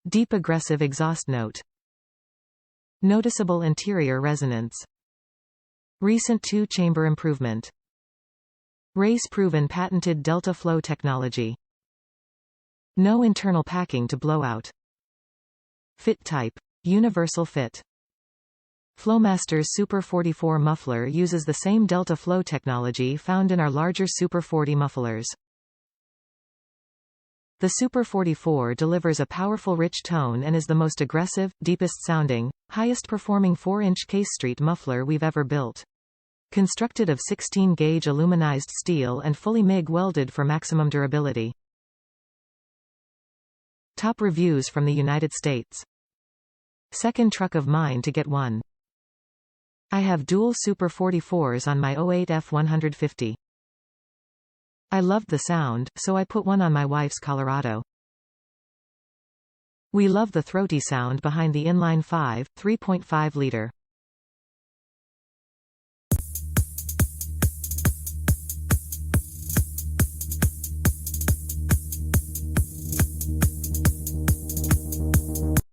Deep aggressive exhaust note. Noticeable interior resonance. Recent two-chamber improvement. Race-proven patented delta flow technology. No internal packing to blowout. Fit type. Universal fit. Flowmaster's Super 44 muffler uses the same delta flow technology found in our larger Super 40 mufflers. The Super 44 delivers a powerful rich tone and is the most aggressive, deepest-sounding, highest-performing 4-inch case street muffler we've ever built. Constructed of 16-gauge aluminized steel and fully MIG welded for maximum durability. Top reviews from the United States. Second truck of mine to get one. I have dual Super 44s on my 08 F150. I loved the sound, so I put one on my wife's Colorado. We love the throaty sound behind the inline 5, 3.5 liter.